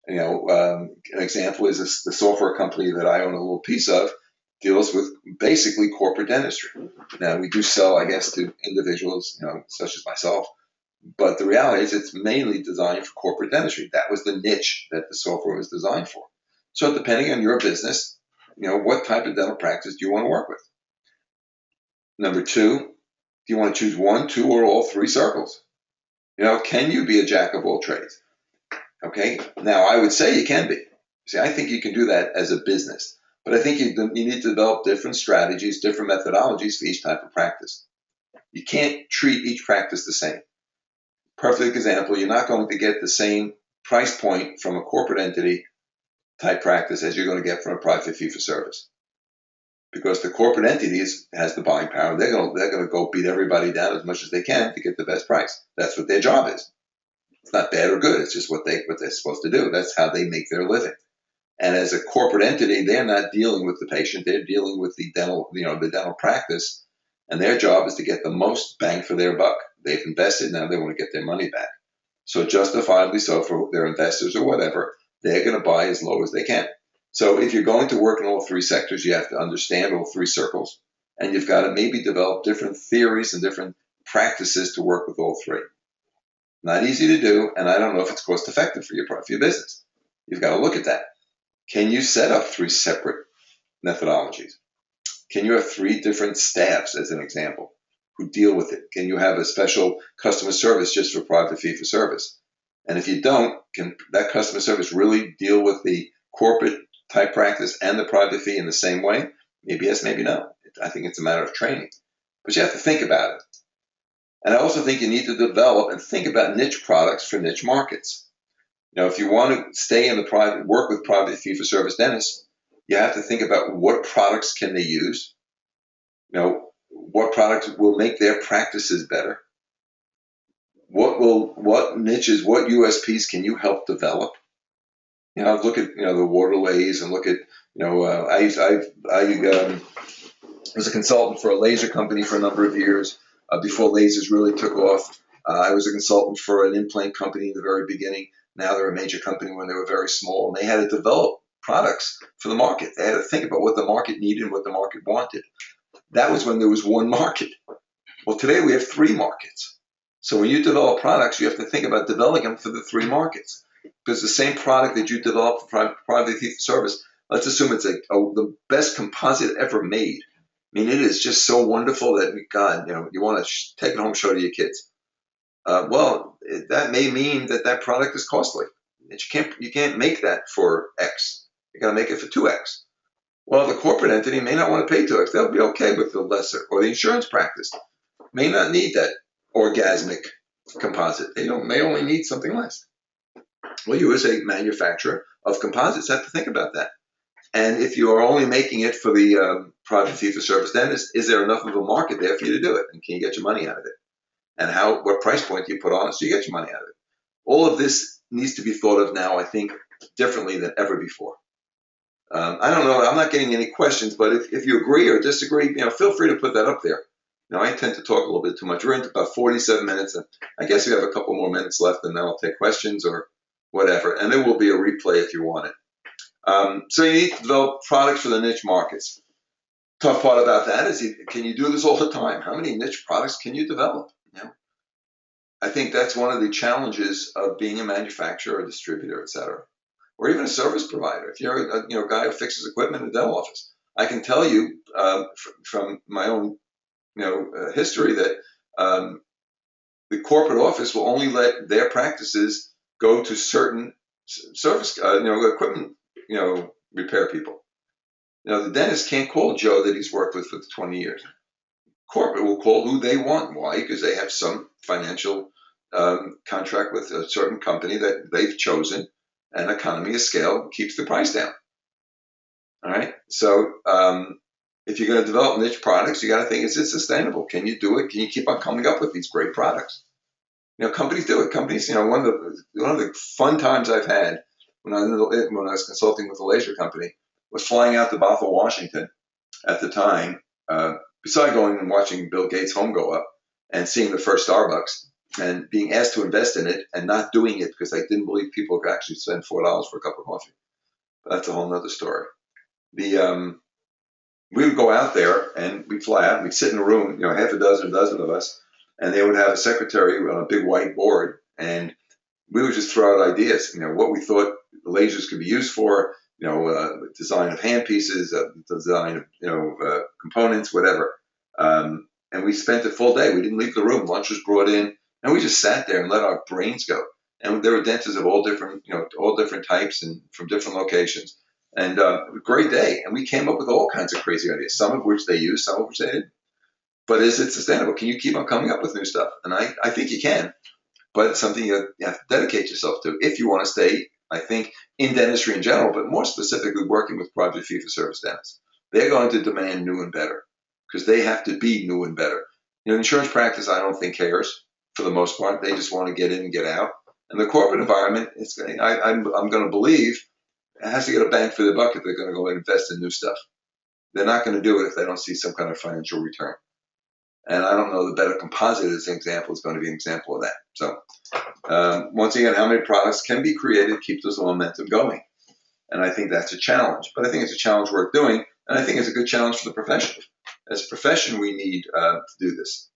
An example is the software company that I own a little piece of deals with basically corporate dentistry. Now, we do sell, I guess, to individuals, such as myself, but the reality is it's mainly designed for corporate dentistry. That was the niche that the software was designed for. So depending on your business, what type of dental practice do you want to work with? Number two, do you want to choose one, two, or all three circles? Can you be a jack of all trades? Okay, now I would say you can be. See, I think you can do that as a business, but I think you need to develop different strategies, different methodologies for each type of practice. You can't treat each practice the same. Perfect example, you're not going to get the same price point from a corporate entity type practice as you're going to get from a private fee-for-service. Because the corporate entity has the buying power. They're going to go beat everybody down as much as they can to get the best price. That's what their job is. It's not bad or good. It's just what they're supposed to do. That's how they make their living. And as a corporate entity, they're not dealing with the patient. They're dealing with the dental practice, and their job is to get the most bang for their buck. They've invested, now they want to get their money back. So justifiably so for their investors or whatever, they're going to buy as low as they can. So if you're going to work in all three sectors, you have to understand all three circles, and you've got to maybe develop different theories and different practices to work with all three. Not easy to do, and I don't know if it's cost effective for your business. You've got to look at that. Can you set up three separate methodologies? Can you have three different staffs, as an example, who deal with it? Can you have a special customer service just for private fee-for-service? And if you don't, can that customer service really deal with the corporate type practice and the private fee in the same way? Maybe yes, maybe no. I think it's a matter of training. But you have to think about it. And I also think you need to develop and think about niche products for niche markets. If you want to stay in the work with private fee-for-service dentists, you have to think about what products can they use. What products will make their practices better. What niches, what USPs can you help develop? Look at the Waterlays, and look at I was a consultant for a laser company for a number of years before lasers really took off. I was a consultant for an implant company in the very beginning. Now they're a major company when they were very small, and they had to develop products for the market. They had to think about what the market needed and what the market wanted. That was when there was one market. Well, today we have three markets. So when you develop products, you have to think about developing them for the three markets. Because the same product that you develop for private fee-for-service, let's assume it's the best composite ever made. I mean, it is just so wonderful that, God, you want to take it home and show it to your kids. That may mean that product is costly. You can't make that for X. You got to make it for 2X. Well, the corporate entity may not want to pay 2X. They'll be okay with the lesser. Or the insurance practice may not need that orgasmic composite. They may only need something less. Well, you as a manufacturer of composites have to think about that. And if you are only making it for the private fee-for-service dentist, is there enough of a market there for you to do it? And can you get your money out of it? And what price point do you put on it so you get your money out of it? All of this needs to be thought of now, I think, differently than ever before. I don't know. I'm not getting any questions, but if you agree or disagree, feel free to put that up there. I tend to talk a little bit too much. We're into about 47 minutes, and I guess we have a couple more minutes left, and then I'll take questions or whatever. And there will be a replay if you want it. So you need to develop products for the niche markets. Tough part about that is, can you do this all the time? How many niche products can you develop? I think that's one of the challenges of being a manufacturer, a distributor, et cetera, or even a service provider. If you're a guy who fixes equipment in a dental office, I can tell you from my own history that the corporate office will only let their practices go to certain service equipment repair people. The dentist can't call Joe that he's worked with for 20 years. Corporate will call who they want. Why? Because they have some financial contract with a certain company that they've chosen, and economy of scale keeps the price down. All right. So if you're going to develop niche products, you got to think, is it sustainable? Can you do it? Can you keep on coming up with these great products? Companies do it. Companies, one of the fun times I've had when I was consulting with a laser company was flying out to Bothell, Washington at the time. Besides going and watching Bill Gates' home go up and seeing the first Starbucks and being asked to invest in it and not doing it because I didn't believe people could actually spend $4 for a cup of coffee. But that's a whole nother story. We would go out there and we'd fly out and we'd sit in a room, half a dozen of us, and they would have a secretary on a big white board, and we would just throw out ideas, what we thought the lasers could be used for, design of hand pieces, design of components, whatever. And we spent a full day. We didn't leave the room. Lunch was brought in, and we just sat there and let our brains go. And there were dentists of all different types and from different locations. And a great day. And we came up with all kinds of crazy ideas, some of which they used, some of which they didn't. But is it sustainable? Can you keep on coming up with new stuff? And I think you can, but it's something you have to dedicate yourself to if you want to stay, I think, in dentistry in general, but more specifically working with private fee-for-service dentists. They're going to demand new and better because they have to be new and better. Insurance practice, I don't think cares for the most part. They just want to get in and get out. And the corporate environment, I'm going to believe, it has to get a bang for the buck if they're going to go and invest in new stuff. They're not going to do it if they don't see some kind of financial return. And I don't know, the better composite as an example is going to be an example of that. So once again, how many products can be created, keep this momentum going? And I think that's a challenge. But I think it's a challenge worth doing, and I think it's a good challenge for the profession. As a profession, we need to do this.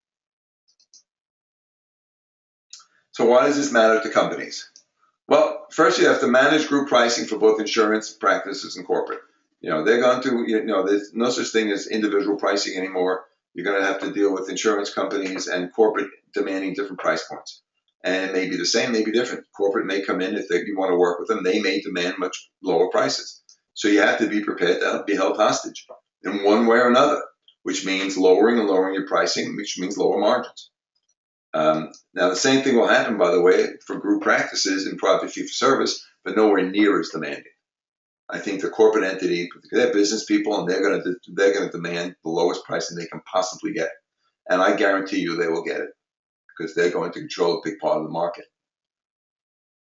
So why does this matter to companies? Well, first you have to manage group pricing for both insurance practices and corporate. They're going to, there's no such thing as individual pricing anymore. You're going to have to deal with insurance companies and corporate demanding different price points. And it may be the same, may be different. Corporate may come in if you want to work with them. They may demand much lower prices. So you have to be prepared to be held hostage in one way or another, which means lowering your pricing, which means lower margins. Now, the same thing will happen, by the way, for group practices in private fee-for-service, but nowhere near as demanding. I think the corporate entity, they're business people, and they're going to demand the lowest pricing they can possibly get. And I guarantee you they will get it because they're going to control a big part of the market.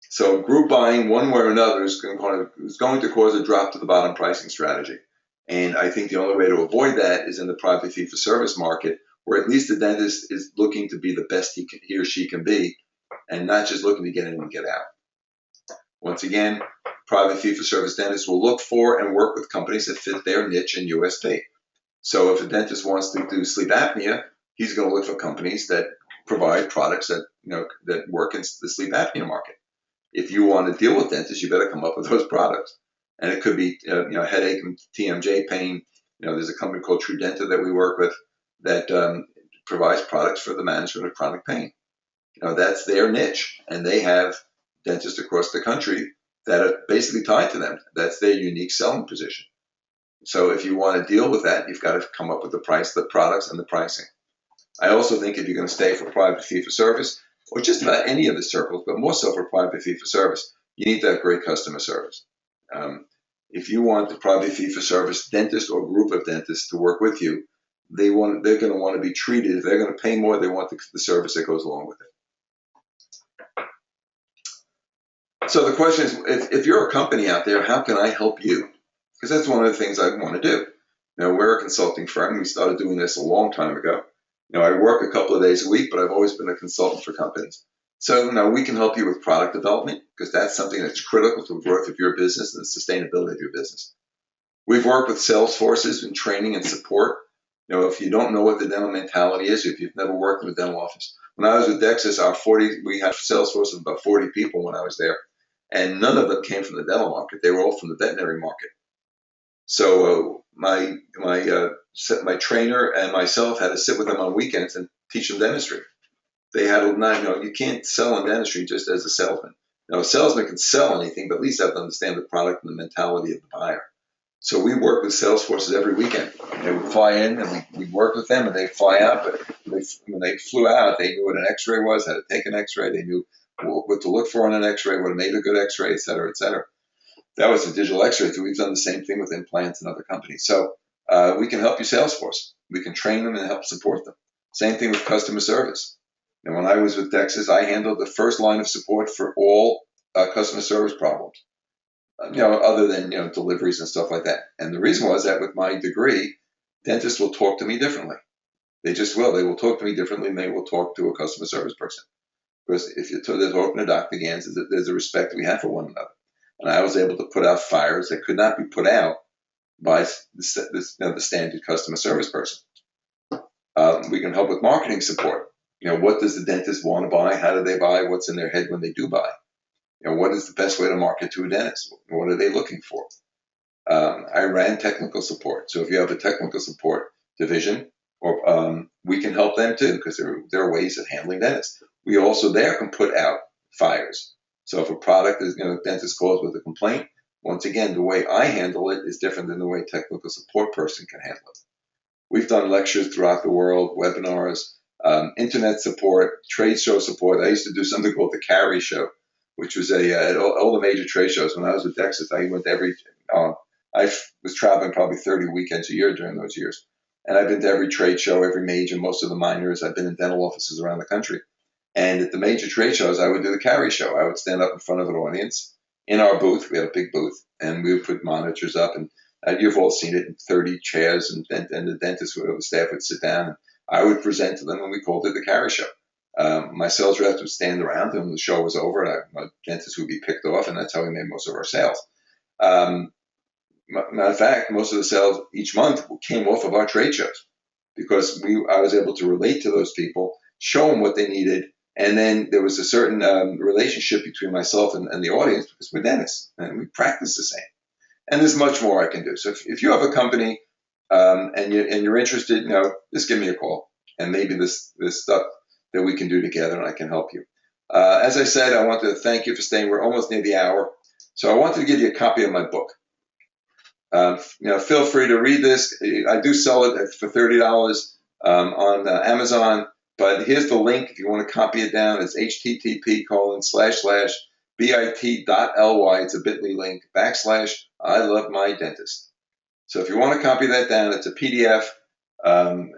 So group buying, one way or another, is going to cause a drop to the bottom pricing strategy. And I think the only way to avoid that is in the private fee-for-service market, where at least the dentist is looking to be the best he or she can be, and not just looking to get in and get out. Once again, private fee-for-service dentists will look for and work with companies that fit their niche and USP. So if a dentist wants to do sleep apnea, he's going to look for companies that provide products that that work in the sleep apnea market. If you want to deal with dentists, you better come up with those products. And it could be headache and TMJ pain. There's a company called Trudenta that we work with that provides products for the management of chronic pain. That's their niche, and they have dentists across the country that are basically tied to them. That's their unique selling position. So if you want to deal with that, you've got to come up with the price, the products, and the pricing. I also think if you're going to stay for private fee-for-service, or just about any of the circles, but more so for private fee-for-service, you need to have great customer service. If you want the private fee-for-service dentist or group of dentists to work with you, they're going to want to be treated. If they're going to pay more, they want the service that goes along with it. So the question is, if you're a company out there, how can I help you? because that's one of the things I want to do. We're a consulting firm. We started doing this a long time ago. I work a couple of days a week, but I've always been a consultant for companies. So we can help you with product development because that's something that's critical to the growth of your business and the sustainability of your business. We've worked with sales forces in training and support. If you don't know what the dental mentality is, if you've never worked in a dental office. When I was with Dexis, we had a sales force of about 40 people when I was there, and none of them came from the dental market. They were all from the veterinary market. So my trainer and myself had to sit with them on weekends and teach them dentistry. They had you can't sell in dentistry just as a salesman. A salesman can sell anything, but at least have to understand the product and the mentality of the buyer. So we worked with sales forces every weekend. They would fly in and we'd work with them, and they'd fly out. But when they flew out, they knew what an X-ray was, how to take an X-ray. They knew what to look for on an X-ray, what made a good X-ray, et cetera, et cetera. That was a digital X-ray. So we've done the same thing with implants and other companies. So we can help your sales force. We can train them and help support them. Same thing with customer service. And when I was with Dexis, I handled the first line of support for all customer service problems. Other than, deliveries and stuff like that. And the reason was that with my degree, dentists will talk to me differently. They just will. They will talk to me differently than they will talk to a customer service person. Because if you're talking to Dr. Gans, there's a respect we have for one another. And I was able to put out fires that could not be put out by the standard customer service person. We can help with marketing support. What does the dentist want to buy? How do they buy? What's in their head when they do buy? What is the best way to market to a dentist? What are they looking for? I ran technical support. So if you have a technical support division, we can help them too, because there are ways of handling dentists. We also there can put out fires. So if a product is, dentist calls with a complaint, once again, the way I handle it is different than the way a technical support person can handle it. We've done lectures throughout the world, webinars, internet support, trade show support. I used to do something called the Carry Show, which was at all the major trade shows. When I was with Dexis, I went to I was traveling probably 30 weekends a year during those years. And I've been to every trade show, every major, most of the minors. I've been in dental offices around the country. And at the major trade shows, I would do the Carry Show. I would stand up in front of an audience in our booth. We had a big booth, and we would put monitors up. And you've all seen it in 30 chairs, and the dentist or the staff would sit down. And I would present to them, and we called it the Carry Show. My sales reps would stand around when the show was over, and my dentist would be picked off, and that's how we made most of our sales. Matter of fact, most of the sales each month came off of our trade shows because I was able to relate to those people, show them what they needed, and then there was a certain relationship between myself and the audience because we're dentists and we practice the same. And there's much more I can do. So if you have a company and you're interested, just give me a call, and maybe this stuff that we can do together, and I can help you. As I said, I want to thank you for staying. We're almost near the hour, so I wanted to give you a copy of my book. Feel free to read this. I do sell it for $30 on Amazon, but here's the link if you want to copy it down. It's http://bit.ly. It's a bit.ly link /I love my dentist. So if you want to copy that down, it's a PDF.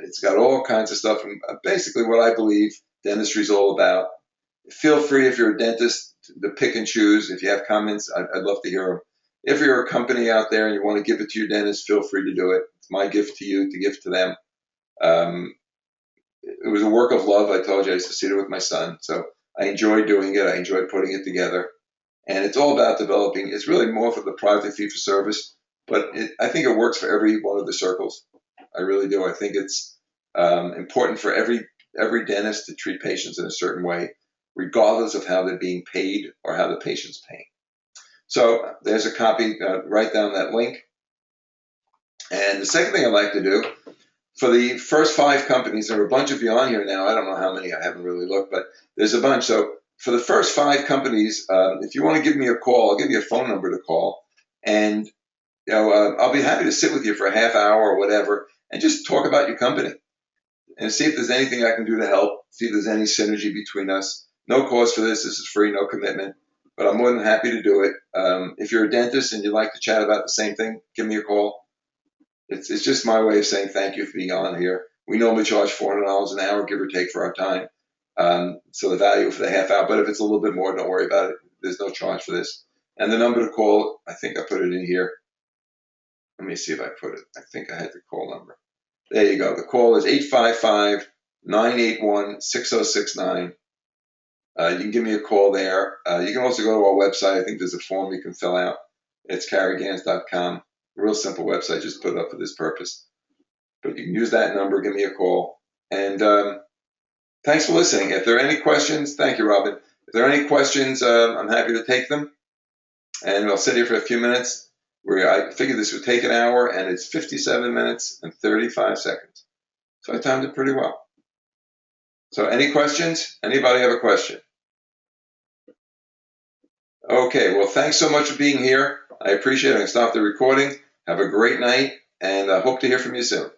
It's got all kinds of stuff, and basically what I believe dentistry is all about. Feel free, if you're a dentist, to pick and choose. If you have comments, I'd love to hear them. If you're a company out there and you want to give it to your dentist, feel free to do it. It's my gift to you to give to them. It was a work of love. I told you I used to sit it with my son. So I enjoyed doing it. I enjoyed putting it together. And it's all about developing. It's really more for the private fee-for-service, but I think it works for every one of the circles. I really do. I think it's important for every dentist to treat patients in a certain way, regardless of how they're being paid or how the patient's paying. So there's a copy. Write down that link. And the second thing I'd like to do, for the first 5 companies, there are a bunch of you on here now. I don't know how many. I haven't really looked, but there's a bunch. So for the first 5 companies, if you want to give me a call, I'll give you a phone number to call. And I'll be happy to sit with you for a half hour or whatever and just talk about your company and see if there's anything I can do to help, see if there's any synergy between us. No cost for this. This is free, no commitment. But I'm more than happy to do it. If you're a dentist and you'd like to chat about the same thing, give me a call. It's just my way of saying thank you for being on here. We normally charge $400 an hour, give or take, for our time. So the value for the half hour. But if it's a little bit more, don't worry about it. There's no charge for this. And the number to call, I think I put it in here. Let me see if I put it. I think I had the call number. There you go. The call is 855-981-6069. You can give me a call there. You can also go to our website. I think there's a form you can fill out. It's carrygans.com. Real simple website, just put it up for this purpose. But you can use that number, give me a call. And thanks for listening. If there are any questions, thank you, Robin. If there are any questions, I'm happy to take them. And I'll sit here for a few minutes. I figured this would take an hour, and it's 57 minutes and 35 seconds. So I timed it pretty well. So any questions? Anybody have a question? Okay, well, thanks so much for being here. I appreciate it. I can stop the recording. Have a great night, and I hope to hear from you soon.